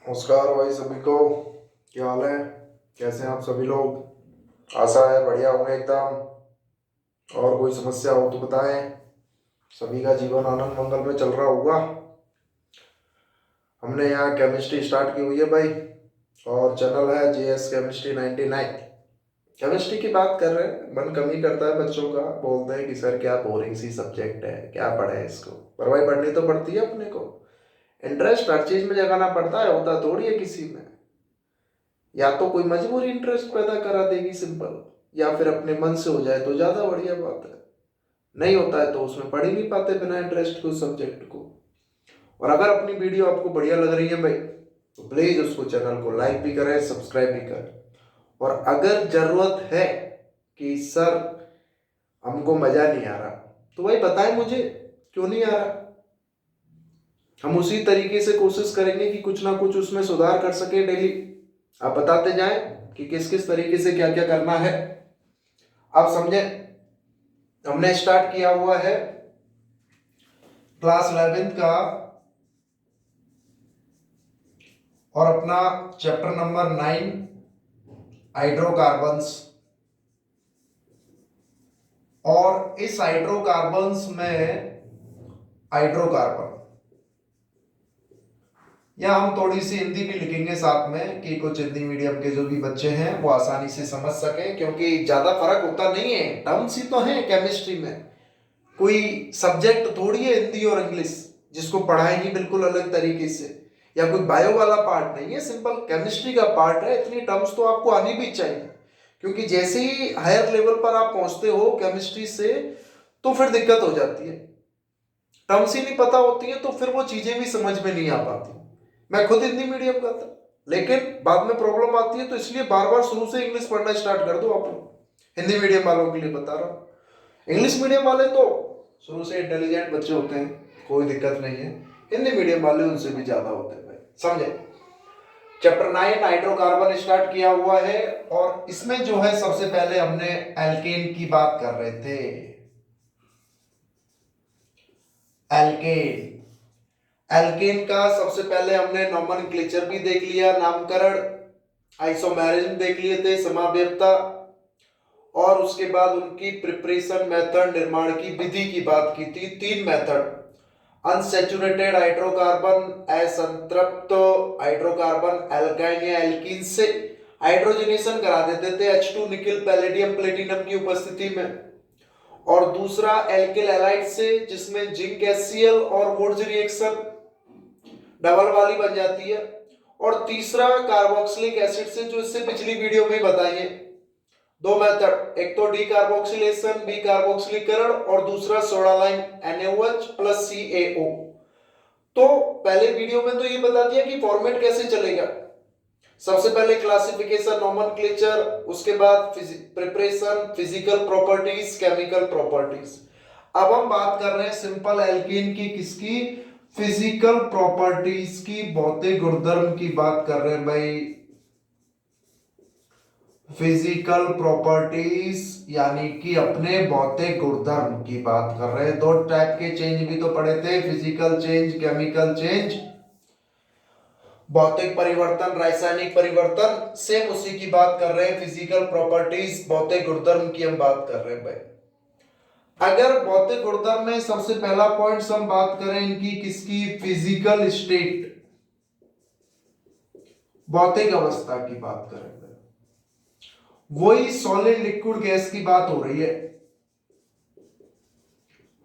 नमस्कार भाई सभी को। क्या हाल है? कैसे हैं आप सभी लोग? आशा है बढ़िया होंगे एकदम। और कोई समस्या हो तो बताएं। सभी का जीवन आनंद मंगल में चल रहा होगा। हमने यहाँ केमिस्ट्री स्टार्ट की हुई है भाई। और चैनल है JS केमिस्ट्री 99। केमिस्ट्री की बात कर रहे हैं, मन कम ही करता है बच्चों का। बोलते हैं कि सर क्या बोरिंग सी सब्जेक्ट है, क्या पढ़े इसको। पर भाई पढ़नी तो पड़ती है अपने को। इंटरेस्ट हर चीज में जगाना पड़ता है, होता थोड़ी है किसी में। या तो कोई मजबूरी इंटरेस्ट पैदा करा देगी सिंपल, या फिर अपने मन से हो जाए तो ज्यादा बढ़िया बात है। नहीं होता है तो उसमें पढ़ ही नहीं पाते बिना इंटरेस्ट के उस सब्जेक्ट को। और अगर अपनी वीडियो आपको बढ़िया लग रही है भाई, तो प्लीज उसको चैनल को लाइक भी करें, सब्सक्राइब भी करें। और अगर जरूरत है कि सर हमको मजा नहीं आ रहा, तो भाई बताएं मुझे क्यों नहीं आ रहा। हम उसी तरीके से कोशिश करेंगे कि कुछ ना कुछ उसमें सुधार कर सके डेली। आप बताते जाएं कि किस किस तरीके से क्या क्या करना है। आप समझे? हमने स्टार्ट किया हुआ है क्लास 11th का और अपना चैप्टर नंबर 9 हाइड्रोकार्बन्स। और इस हाइड्रोकार्बन्स में हाइड्रोकार्बन, या हम थोड़ी सी हिंदी भी लिखेंगे साथ में कि कुछ हिंदी मीडियम के जो भी बच्चे हैं वो आसानी से समझ सकें, क्योंकि ज्यादा फर्क होता नहीं है। टर्म्स ही तो है केमिस्ट्री में। कोई सब्जेक्ट थोड़ी है हिंदी और इंग्लिश जिसको पढ़ाएंगे बिल्कुल अलग तरीके से। या कोई बायो वाला पार्ट नहीं है, सिंपल केमिस्ट्री का पार्ट है। इतनी टर्म्स तो आपको आनी भी चाहिए, क्योंकि जैसे ही हायर लेवल पर आप पहुंचते हो केमिस्ट्री से, तो फिर दिक्कत हो जाती है। टर्म्स ही नहीं पता होती है तो फिर वो चीजें भी समझ में नहीं आ पाती। मैं खुद हिंदी मीडियम का था, लेकिन बाद में प्रॉब्लम आती है, तो इसलिए बार बार शुरू से इंग्लिश पढ़ना स्टार्ट कर दो आप लोग। हिंदी मीडियम वालों के लिए बता रहा हूँ। इंग्लिश मीडियम वाले तो शुरू से इंटेलिजेंट बच्चे होते हैं, कोई दिक्कत नहीं है। हिंदी मीडियम वाले उनसे भी ज्यादा होते हैं भाई, समझे? चैप्टर 9 हाइड्रोकार्बन स्टार्ट किया हुआ है। और इसमें जो है सबसे पहले हमने एल्केन की बात कर रहे थे। एल्केन, एल्केन का सबसे पहले हमने नोमेनक्लेचर भी देख लिया, नामकरण। आइसोमेरिज्म देख लिए थे, समाव्ययता। और उसके बाद उनकी प्रिपरेशन मेथड, निर्माण की विधि की बात की थी। 3 मेथड: अनसैचुरेटेड हाइड्रोकार्बन, असंतृप्त हाइड्रोकार्बन एल्काइन या एल्कीन से हाइड्रोजनेशन करा देते थे H2 निकिल पैलेडियम प्लेटिनम की उपस्थिति में। और दूसरा एल्किल हैलाइड से, जिसमें जिंक HCl और वुड्स रिएक्शन डबल वाली बन जाती है। और तीसरा कार्बोक्सिलिक एसिड से, जो इससे पिछली वीडियो में बताई है। 2 मेथड, एक तो डी कार्बोक्सिलेशन, बी कार्बोक्सिलीकरण, और दूसरा soda lime NaOH plus CaO। तो पहले वीडियो में तो ये बता दिया कि फॉर्मेट कैसे चलेगा। सबसे पहले क्लासिफिकेशन, नोमेनक्लेचर, उसके बाद preparation, physical properties, chemical properties. अब हम बात कर रहे हैं सिंपल एल्कीन की। किसकी? फिजिकल प्रॉपर्टीज की, भौतिक गुणधर्म की बात कर रहे हैं भाई। फिजिकल प्रॉपर्टीज यानी कि अपने भौतिक गुणधर्म की बात कर रहे हैं। 2 टाइप के चेंज भी तो पढ़े थे, फिजिकल चेंज, केमिकल चेंज। भौतिक परिवर्तन, रासायनिक परिवर्तन, सेम उसी की बात कर रहे हैं। फिजिकल प्रॉपर्टीज, भौतिक गुणधर्म की हम बात कर रहे हैं भाई। अगर भौतिक गुणधर्म में सबसे पहला पॉइंट हम बात करें इनकी, किसकी? फिजिकल स्टेट, भौतिक अवस्था की बात करें, वही सॉलिड लिक्विड गैस की बात हो रही है।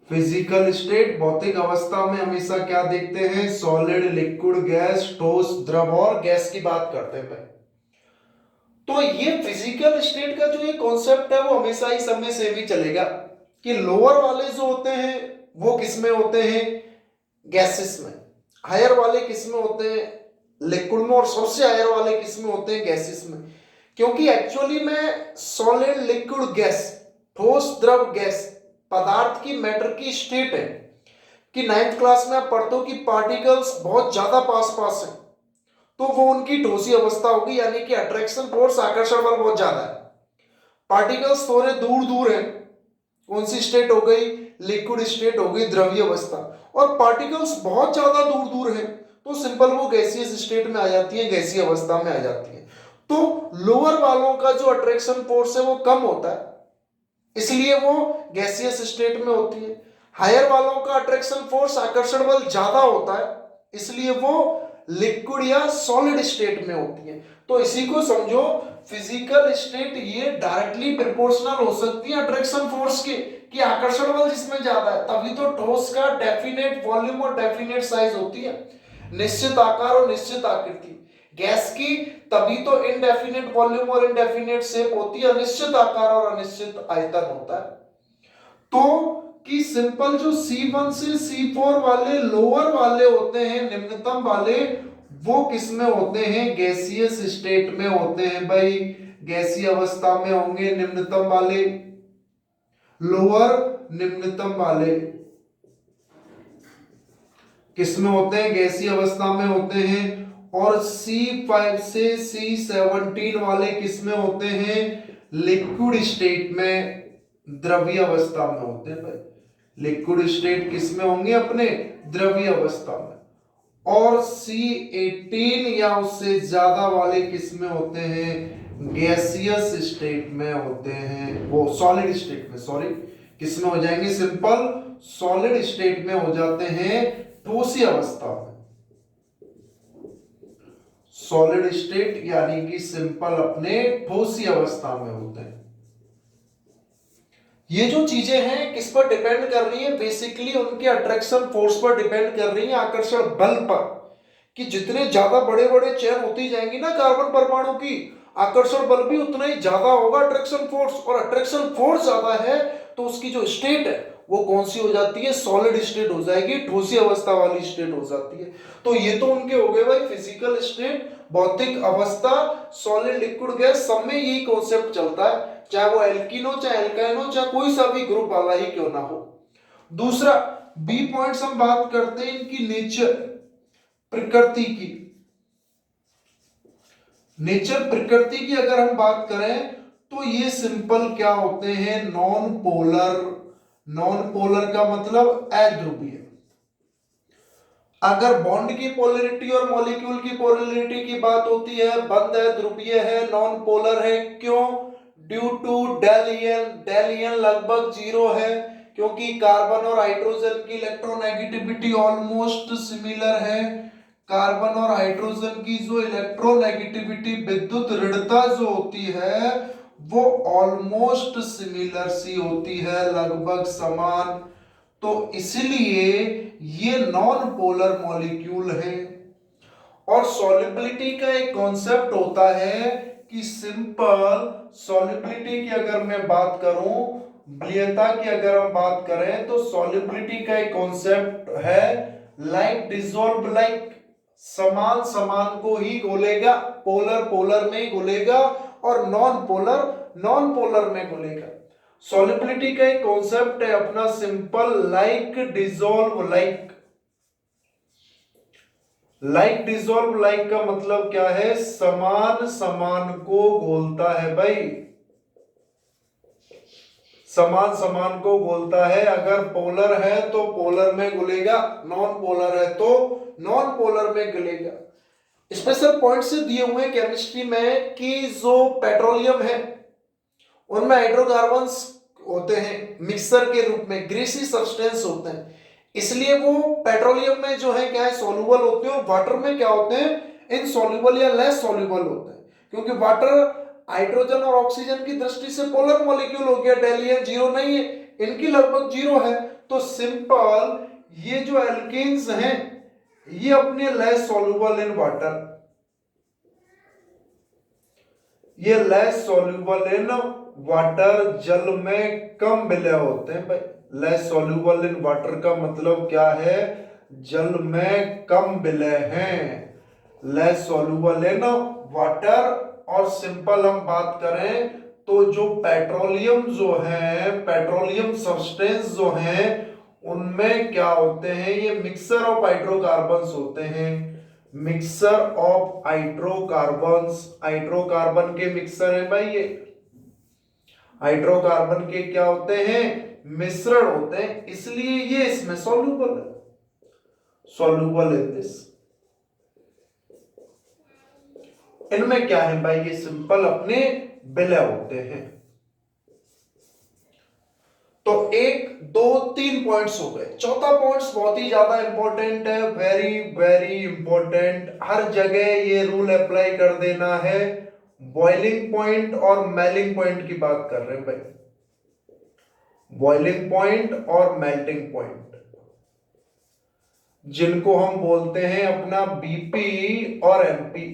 फिजिकल स्टेट, भौतिक अवस्था में हमेशा क्या देखते हैं? सॉलिड, लिक्विड, गैस, ठोस, द्रव और गैस की बात करते हैं भाई। तो ये फिजिकल स्टेट का जो ये कॉन्सेप्ट है वो हमेशा ही सब में सेम ही चलेगा, कि लोअर वाले जो होते हैं वो किस में होते हैं? गैसेस में। हायर वाले किस में होते हैं? लिक्विड में। और सबसे हायर वाले किस में होते हैं? गैसेस में। क्योंकि एक्चुअली में सॉलिड, लिक्विड, गैस, ठोस, द्रव, गैस पदार्थ की, मैटर की स्टेट है। कि 9th क्लास में आप पढ़ते हो कि पार्टिकल्स बहुत ज्यादा पास पास है, तो वो उनकी ठोसी अवस्था होगी, यानी कि अट्रैक्शन फोर्स, आकर्षण बल बहुत ज्यादा है। पार्टिकल्स थोड़े दूर दूर है, कौन सी स्टेट हो गई? लिक्विड स्टेट हो गई, द्रवीय अवस्था। और पार्टिकल्स बहुत ज्यादा दूर दूर है, तो सिंपल वो गैसियस स्टेट में आ जाती है, गैसीय अवस्था में आ जाती है। तो लोअर वालों का जो अट्रैक्शन फोर्स है वो कम होता है, इसलिए वो गैसियस स्टेट में होती है। हायर वालों का अट्रैक्शन फोर्स, आकर्षण बल ज्यादा होता है, इसलिए वो लिक्विड या सॉलिड स्टेट में होती है। तो इसी को समझो, फिजिकल स्टेट ये डायरेक्टली प्रोपोर्शनल हो सकती है अट्रैक्शन फोर्स के, कि आकर्षण बल जिसमें ज्यादा है तभी तो ठोस का डेफिनेट वॉल्यूम और डेफिनेट साइज होती है, निश्चित आकार और निश्चित आकृति। गैस की तभी तो इनडेफिनेट वॉल्यूम और इनडेफिनेट शेप होती है, अनिश्चित आकार और अनिश्चित आयतन होता है। तो कि सिंपल जो C1 से C4 वाले लोअर वाले होते हैं, निम्नतम वाले, वो किस में होते हैं, गैसियस स्टेट में होते हैं भाई, गैसीय अवस्था में होंगे निम्नतम वाले, लोअर निम्नतम वाले किस में होते हैं, गैसीय अवस्था में होते हैं। और C5 से C17 वाले किस में होते हैं, लिक्विड स्टेट में, द्रवीय अवस्था में होते हैं भाई। लिक्विड स्टेट किस में होंगे, अपने द्रवीय अवस्था में। और C18 या उससे ज्यादा वाले किस में होते हैं, गैसियस स्टेट में होते हैं, वो सॉलिड स्टेट में, सॉरी किस में हो जाएंगे, सिंपल सॉलिड स्टेट में हो जाते हैं, ठोसी अवस्था में। सॉलिड स्टेट यानी कि सिंपल अपने ठोसी अवस्था में होते हैं। ये जो चीजें हैं किस पर डिपेंड कर रही है, बेसिकली उनके अट्रैक्शन फोर्स पर डिपेंड कर रही है, आकर्षण बल पर, कि जितने ज्यादा बड़े बड़े चेन होती जाएंगी ना कार्बन परमाणु की, आकर्षण बल भी उतना ही ज्यादा होगा अट्रैक्शन फोर्स, और अट्रैक्शन फोर्स ज्यादा है तो उसकी जो स्टेट है वो कौन सी हो जाती है, सॉलिड स्टेट हो जाएगी, ठोसी अवस्था वाली स्टेट हो जाती है। तो ये तो उनके हो गए भाई फिजिकल स्टेट, भौतिक अवस्था, सॉलिड लिक्विड गैस, सब में यही कॉन्सेप्ट चलता है, चाहे वो एल्कीन हो, चाहे एल्काइन हो, चाहे कोई सा भी ग्रुप वाला ही क्यों ना हो। दूसरा बी पॉइंट्स हम बात करते हैं इनकी नेचर, प्रकृति की। नेचर प्रकृति की अगर हम बात करें तो ये सिंपल क्या होते हैं, नॉन पोलर। नॉन पोलर का मतलब अध्रुवीय। अगर बॉन्ड की पोलरिटी और मॉलिक्यूल की पोलरिटी की बात होती है, बंद है, ध्रुवीय है, नॉन पोलर है, क्यों, ड्यू टू डेलियन। डेलियन लगभग 0 है, क्योंकि कार्बन और हाइड्रोजन की इलेक्ट्रोनेगेटिविटी ऑलमोस्ट सिमिलर है। कार्बन और हाइड्रोजन की जो इलेक्ट्रोनेगेटिविटी, विद्युत ऋणता जो होती है, वो ऑलमोस्ट सिमिलर सी होती है, लगभग समान। तो इसलिए ये नॉन पोलर मॉलिक्यूल है। और सॉल्युबिलिटी का एक कॉन्सेप्ट होता है कि सिंपल सॉल्युबिलिटी की अगर मैं बात करूं, विलयनता की अगर हम बात करें, तो सॉल्युबिलिटी का एक कॉन्सेप्ट है लाइक डिसॉल्व लाइक, समान समान को ही घोलेगा, पोलर पोलर में ही घुलेगा, और नॉन पोलर में घुलेगा। सॉल्युबिलिटी का एक कॉन्सेप्ट है अपना simple like dissolve like. Like dissolve like का मतलब क्या है, समान समान को घोलता है भाई, समान समान को घोलता है। अगर पोलर है तो पोलर में घुलेगा, नॉन पोलर है तो नॉन पोलर में घुलेगा। स्पेशल पॉइंट से दिए हुए केमिस्ट्री में कि जो पेट्रोलियम है उनमें हाइड्रोकार्बन्स होते हैं मिक्सर के रूप में, ग्रीसी सब्सटेंस होते हैं, इसलिए वो पेट्रोलियम में जो है क्या है, सोल्यूबल होते हैं, और वाटर में क्या होते हैं, इनसोल्यूबल या लेस सोल्यूबल होते हैं। क्योंकि वाटर हाइड्रोजन और ऑक्सीजन की दृष्टि से पोलर मॉलिक्यूल हो गया, डेलियन 0 नहीं है, इनकी लगभग 0 है। तो सिंपल ये जो एल्केन्स हैं ये अपने लेस सोल्यूबल इन वाटर, ये लेस सोल्यूबल इन वाटर, जल में कम विलय होते हैं भाई। लेस सोल्यूबल इन वाटर का मतलब क्या है, जल में कम विलय हैं, लेस सोल्यूबल इन वाटर। और सिंपल हम बात करें तो जो पेट्रोलियम जो है, पेट्रोलियम सब्सटेंस जो है, उनमें क्या होते हैं, ये मिक्सर ऑफ हाइड्रोकार्बन्स होते हैं, मिक्सर ऑफ हाइड्रोकार्बन्स। हाइड्रोकार्बन के मिक्सर है भाई ये, हाइड्रोकार्बन के क्या होते हैं, मिश्रण होते हैं, इसलिए ये इसमें सॉल्यूबल है, सॉल्यूबल इन दिस। इनमें क्या है भाई, ये सिंपल अपने विलय होते हैं। तो एक दो तीन पॉइंट्स हो गए। चौथा पॉइंट्स बहुत ही ज्यादा इंपॉर्टेंट है, वेरी वेरी इंपॉर्टेंट, हर जगह ये रूल अप्लाई कर देना है। बॉइलिंग पॉइंट और मेल्टिंग पॉइंट की बात कर रहे हैं भाई, बॉइलिंग पॉइंट और मेल्टिंग पॉइंट, जिनको हम बोलते हैं अपना बीपी और एमपी।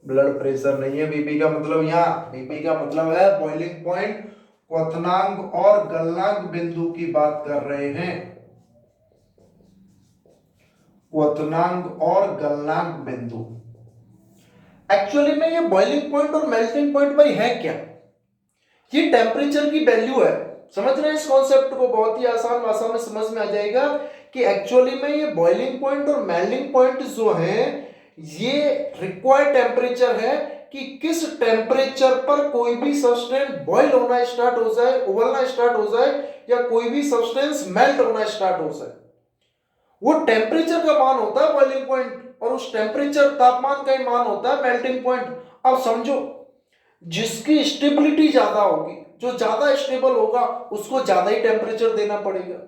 ब्लड प्रेशर नहीं है बीपी का मतलब, यहां बीपी का मतलब है बॉइलिंग पॉइंट, क्वथनांक और गलनांक बिंदु की बात कर रहे हैं, क्वथनांक और गलनांक बिंदु। एक्चुअली में ये बॉइलिंग पॉइंट और मेल्टिंग पॉइंट भाई है क्या, ये टेम्परेचर की वैल्यू है। समझ रहे हैं इस कॉन्सेप्ट को, बहुत ही आसान भाषा में समझ में आ जाएगा कि एक्चुअली में ये बॉइलिंग पॉइंट और मेल्टिंग पॉइंट जो है ये रिक्वायर्ड टेम्परेचर है कि किस टेम्परेचर पर कोई भी सब्सटेंस बॉइल होना स्टार्ट हो जाए, उबलना स्टार्ट हो जाए, या कोई भी सब्सटेंस मेल्ट होना स्टार्ट हो जाए। वो टेम्परेचर का मान होता है बॉइलिंग पॉइंट, और उस टेम्परेचर तापमान का ही मान होता है मेल्टिंग पॉइंट। अब समझो, जिसकी स्टेबिलिटी ज्यादा होगी, जो ज्यादा स्टेबल होगा उसको ज्यादा ही टेम्परेचर देना पड़ेगा,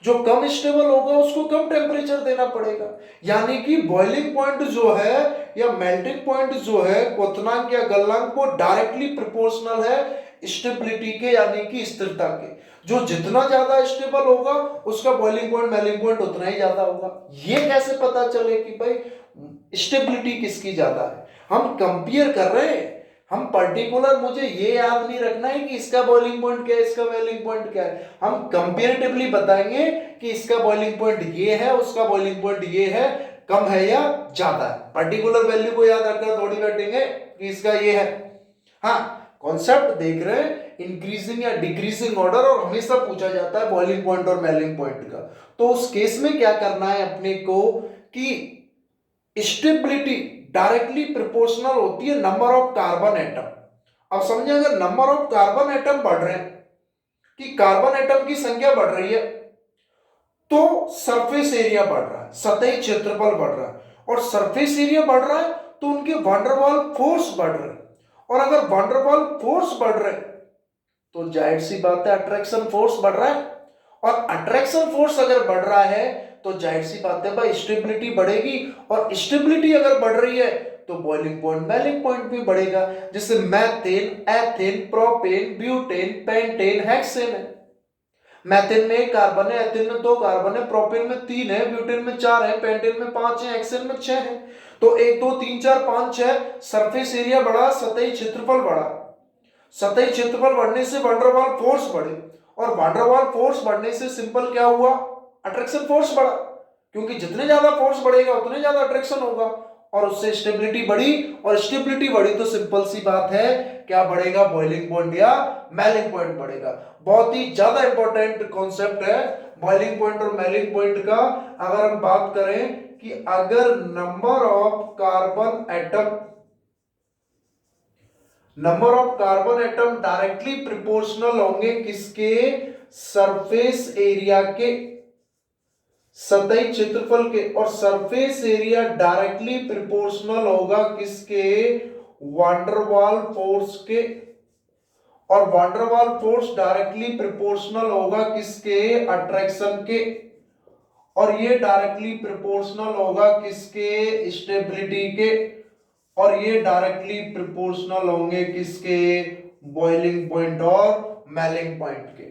जो कम स्टेबल होगा उसको कम टेम्परेचर देना पड़ेगा। यानी कि बॉइलिंग पॉइंट जो है या मेल्टिंग पॉइंट जो है, क्वथनांक या गलनांक, वो डायरेक्टली प्रोपोर्शनल है स्टेबिलिटी के, यानी कि स्थिरता के। जो जितना ज्यादा स्टेबल होगा उसका बॉइलिंग पॉइंट मेल्टिंग पॉइंट उतना ही ज्यादा होगा। ये कैसे पता चले कि भाई स्टेबिलिटी किसकी ज्यादा है? हम कंपेयर कर रहे हैं, हम पर्टिकुलर, मुझे ये याद नहीं रखना है कि इसका बॉइलिंग पॉइंट क्या है, इसका मेल्टिंग पॉइंट क्या है। हम कंपेरेटिवली बताएंगे कि इसका बॉइलिंग पॉइंट ये है, उसका बॉइलिंग पॉइंट ये है, कम है या ज्यादा है। पर्टिकुलर वैल्यू को याद रखकर थोड़ी बैठेंगे कि इसका ये है। हाँ, कॉन्सेप्ट देख रहे हैं, इंक्रीजिंग या डिक्रीजिंग ऑर्डर, और हमेशा पूछा जाता है बॉइलिंग पॉइंट और मेल्टिंग पॉइंट का। तो उस केस में क्या करना है अपने को कि स्टेबिलिटी डायरेक्टली प्रोपोर्शनल होती है नंबर ऑफ कार्बन एटम। अब समझे, अगर नंबर ऑफ कार्बन एटम बढ़ रहे हैं, कि कार्बन एटम की संख्या बढ़ रही है, तो सरफेस एरिया बढ़ रहा है, सतही क्षेत्रफल बढ़ रहा है, और सरफेस एरिया बढ़ रहा है तो उनके वंडरवाल फोर्स बढ़ रहे हैं, और अगर वंडरवाल फोर्स बढ़ रहे हैं तो जाहिर सी बात है अट्रैक्शन फोर्स बढ़ रहा है, और अट्रैक्शन फोर्स अगर बढ़ रहा है तो जाहिर सी बात है भाई स्टेबिलिटी बढ़ेगी, और स्टेबिलिटी अगर बढ़ रही है तो बॉइलिंग पॉइंट मेल्टिंग पॉइंट भी बढ़ेगा। जैसे methane, ethane, propane, butane, pentane, hexane है। मैथेन में एक कार्बन है, एथेन में दो कार्बन है, प्रोपेन में तीन है, ब्यूटेन में चार है, पेंटेन में पांच है, हेक्सेन में छह है। तो एक दो तीन चार पांच छह, सरफेस एरिया बढ़ा, सतही क्षेत्रफल बढ़ा, सतही क्षेत्रफल बढ़ने से वंडरवाल फोर्स बढ़े, और वंडरवाल फोर्स बढ़ने से सिंपल क्या हुआ, अट्रैक्शन फोर्स बढ़ा, क्योंकि जितने ज्यादा फोर्स बढ़ेगा उतने ज्यादा अट्रैक्शन होगा, और उससे स्टेबिलिटी बढ़ी, और स्टेबिलिटी बढ़ी तो सिंपल सी बात है क्या बढ़ेगा, बॉइलिंग पॉइंट या मेल्टिंग पॉइंट बढ़ेगा। बहुत ही ज्यादा इंपॉर्टेंट कॉन्सेप्ट है बॉइलिंग पॉइंट और मेल्टिंग पॉइंट का। अगर हम बात करें कि अगर number of carbon atom directly proportional होंगे किसके, सरफेस एरिया के, सतही क्षेत्रफल के, और सरफेस एरिया डायरेक्टली प्रोपोर्शनल होगा किसके, वांडरवाल फोर्स के, और वांडरवाल फोर्स डायरेक्टली प्रोपोर्शनल होगा किसके, अट्रैक्शन के, और ये डायरेक्टली प्रोपोर्शनल होगा किसके, स्टेबिलिटी के, और ये डायरेक्टली प्रोपोर्शनल होंगे किसके, बॉइलिंग पॉइंट और मेल्टिंग पॉइंट के।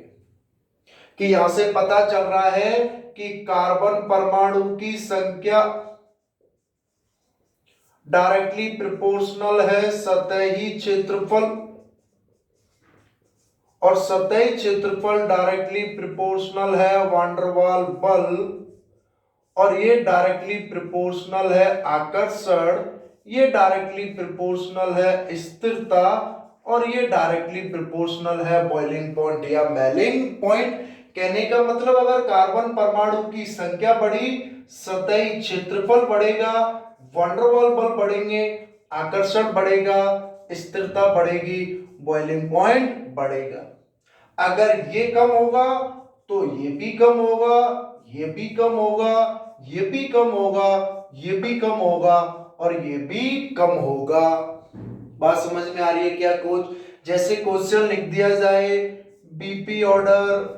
कि यहां से पता चल रहा है कि कार्बन परमाणु की संख्या डायरेक्टली प्रोपोर्शनल है सतही क्षेत्रफल, और सतही क्षेत्रफल डायरेक्टली प्रोपोर्शनल है वांडरवाल बल, और ये डायरेक्टली प्रोपोर्शनल है आकर्षण, ये डायरेक्टली प्रोपोर्शनल है स्थिरता, और ये डायरेक्टली प्रोपोर्शनल है बॉइलिंग पॉइंट या मेल्टिंग पॉइंट। कहने का मतलब अगर कार्बन परमाणु की संख्या बढ़ी, सतही क्षेत्रफल बढ़ेगा, वंडरवाल बल बढ़ेंगे, आकर्षण बढ़ेगा, स्थिरता बढ़ेगी, बॉइलिंग पॉइंट बढ़ेगा। अगर ये कम होगा तो ये भी कम होगा, ये भी कम होगा, ये भी कम होगा, ये भी कम होगा, और ये भी कम होगा। बात समझ में आ रही है क्या कोच? जैसे क्वेश्चन लिख दिया जाए बीपी ऑर्डर,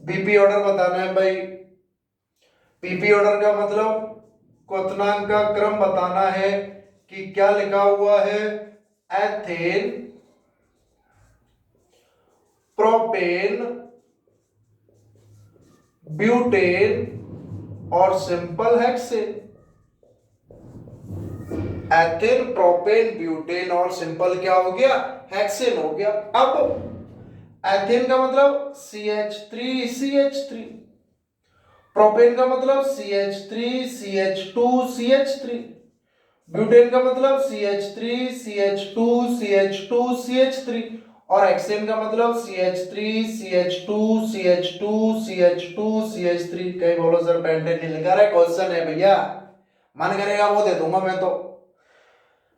बीपी ऑर्डर बताना है भाई। पीपी ऑर्डर का मतलब क्वथनांक का क्रम बताना है कि क्या लिखा हुआ है, एथेन, प्रोपेन, ब्यूटेन और simple hexane. Ethane, propane, butane और सिंपल क्या हो गया, हेक्सेन हो गया। अब एथेन का मतलब CH3CH3, प्रोपेन का मतलब CH3CH2CH3, ब्यूटेन का मतलब CH3CH2CH2CH3 और हेक्सेन का मतलब CH3CH2CH2CH2CH3। कहीं बोलो सर पेंटेन नहीं लिखा रहा, क्वेश्चन है भैया, मन करेगा वो दे दूंगा मैं तो।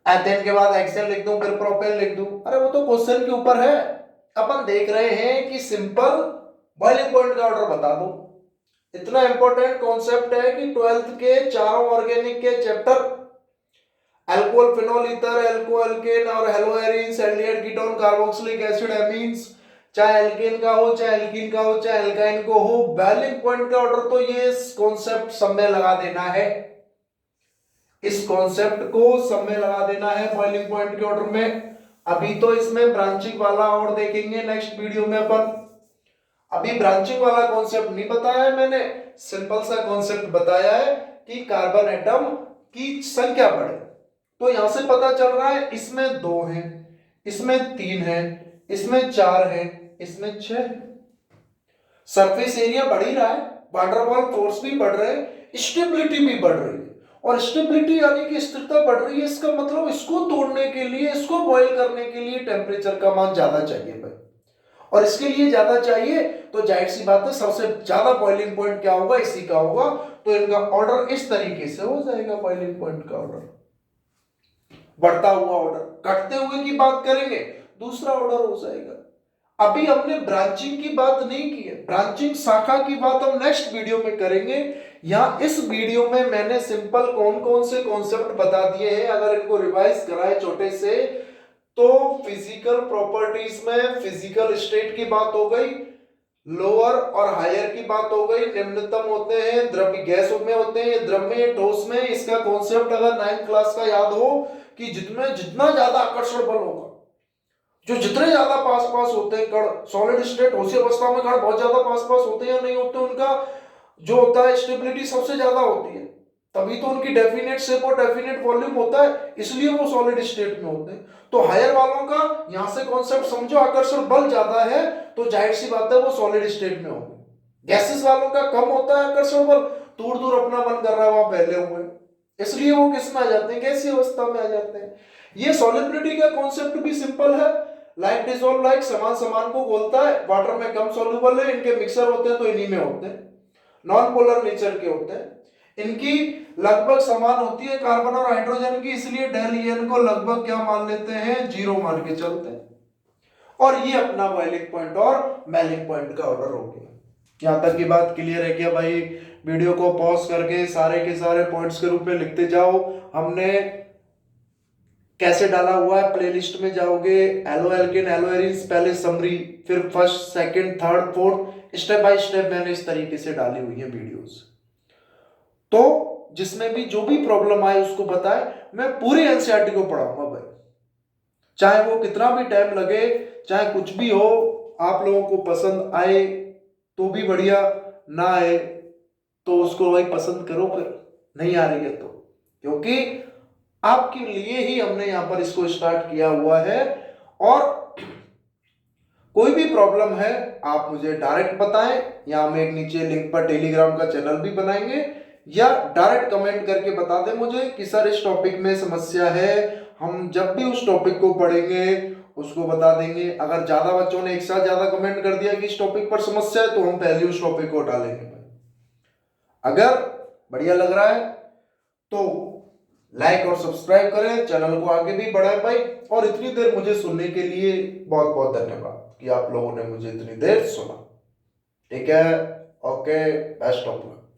एथेन के बाद हेक्सेन लिख दूं, फिर प्रोपेन लिख दूं, अरे वो तो क्वेश्चन के ऊपर है। अपन देख रहे हैं कि सिंपल बॉइलिंग पॉइंट का ऑर्डर बता दो। इतना इंपॉर्टेंट कॉन्सेप्ट है कि 12th के चारों ऑर्गेनिक के चैप्टर, अल्कोहल, फिनोल, ईथर, एल्को, एल्केन और haloarenes, aldehyde, ketone, carboxylic acid, amines, चाहे एल्केन का हो, चाहे एल्कीन का हो, चाहे एल्काइन को हो, बॉइलिंग पॉइंट का ऑर्डर तो ये कॉन्सेप्ट सब में लगा देना है। इस कॉन्सेप्ट को सब में लगा देना है बॉइलिंग पॉइंट के ऑर्डर में। अभी तो इसमें ब्रांचिंग वाला और देखेंगे नेक्स्ट वीडियो में अपन। अभी ब्रांचिंग वाला कॉन्सेप्ट नहीं बताया है मैंने, सिंपल सा कॉन्सेप्ट बताया है कि कार्बन एटम की संख्या बढ़े। तो यहां से पता चल रहा है इसमें 2 है, इसमें 3 है, इसमें 4 है, इसमें 6 है। सरफेस एरिया बढ़ ही रहा है, वांडरवाल फोर्स भी बढ़ रहे हैं, स्टेबिलिटी भी बढ़ रही है। और स्टेबिलिटी यानी कि स्थिरता बढ़ रही है, इसका मतलब इसको तोड़ने के लिए, इसको बॉयल करने के लिए टेम्परेचर का मान ज्यादा चाहिए भाई। और इसके लिए ज्यादा चाहिए तो जाहिर सी बात है सबसे ज्यादा बॉइलिंग पॉइंट क्या होगा, इसी का होगा। तो इनका ऑर्डर इस तरीके से हो जाएगा, बॉइलिंग पॉइंट का ऑर्डर, बढ़ता हुआ ऑर्डर। घटते हुए की बात करेंगे, दूसरा ऑर्डर हो जाएगा। अभी हमने ब्रांचिंग की बात नहीं की है, ब्रांचिंग शाखा की बात हम नेक्स्ट वीडियो में करेंगे। यहां इस वीडियो में मैंने सिंपल कौन कौन से कॉन्सेप्ट बता दिए हैं, अगर इनको रिवाइज कराए छोटे से, तो फिजिकल प्रॉपर्टीज में फिजिकल स्टेट की बात हो गई, लोअर और हायर की बात हो गई, निम्नतम होते हैं द्रव गैस में होते हैं, द्रव में, ठोस में। इसका कॉन्सेप्ट अगर 9th क्लास का याद हो कि जितना ज्यादा आकर्षण बल होगा, जो जितने ज्यादा पास पास होते हैं कण, सॉलिड स्टेट होशी अवस्था में कण बहुत ज्यादा पास पास होते हैं या नहीं होते, उनका जो होता है स्टेबिलिटी सबसे ज्यादा होती है, तभी तो उनकी डेफिनेट शेप और डेफिनेट वॉल्यूम होता है, इसलिए वो सॉलिड स्टेट में होते हैं। तो हायर वालों का यहां से कॉन्सेप्ट समझो, आकर्षण बल ज्यादा है तो जाहिर सी बात है वो सॉलिड स्टेट में होंगे। गैसेस वालों का कम होता है आकर्षण बल, दूर दूर अपना मन कर रहा है वहां फैले हुए, इसलिए वो किस में आ जाते हैं, गैसीय अवस्था में आ जाते हैं। ये सॉलिबिलिटी का कॉन्सेप्ट भी सिंपल है, लाइक डिसॉल्व लाइक, समान समान को बोलता है, वाटर में कम सॉल्युबल है, इनके मिक्सर होते हैं तो इन्हीं में होते हैं, नॉन पोलर नेचर के होते हैं, इनकी लगभग समान होती है कार्बन और हाइड्रोजन की, इसलिए डेल EN को लगभग क्या मान लेते हैं, 0 मान के चलते हैं। और ये अपना बॉइलिंग पॉइंट और मेल्टिंग पॉइंट का ऑर्डर हो गया। यहां तक की बात क्लियर है क्या भाई? वीडियो को पॉज करके सारे के सारे पॉइंट्स के रूप में लिखते जाओ। हमने कैसे डाला हुआ है, प्लेलिस्ट में जाओगे, एलो एल्केन, एलो एरिन्स, पहले समरी, फिर first, second, third, fourth, step by step मैंने इस तरीके से डाली हुई है वीडियोस। तो जिसमें भी जो भी प्रॉब्लम आए उसको बताए, मैं पूरी एनसीईआरटी को पढ़ाऊंगा भाई, चाहे वो कितना भी टाइम लगे, चाहे कुछ भी हो। आप लोगों को पसंद आए तो भी बढ़िया, ना आए तो उसको भाई पसंद करो, फिर नहीं आ रही है तो, क्योंकि आपके लिए ही हमने यहां पर इसको स्टार्ट किया हुआ है। और कोई भी प्रॉब्लम है आप मुझे डायरेक्ट बताएं, या हम एक नीचे लिंक पर टेलीग्राम का चैनल भी बनाएंगे, या डायरेक्ट कमेंट करके बता दें मुझे कि सर इस टॉपिक में समस्या है, हम जब भी उस टॉपिक को पढ़ेंगे उसको बता देंगे। अगर ज्यादा बच्चों ने एक साथ ज्यादा कमेंट कर दिया कि इस टॉपिक पर समस्या है, तो हम पहले उस टॉपिक को डालेंगे। अगर बढ़िया लग रहा है तो लाइक और सब्सक्राइब करें, चैनल को आगे भी बढ़ाएं भाई। और इतनी देर मुझे सुनने के लिए बहुत बहुत धन्यवाद कि आप लोगों ने मुझे इतनी देर सुना। ठीक है, ओके, बेस्ट ऑफ लक।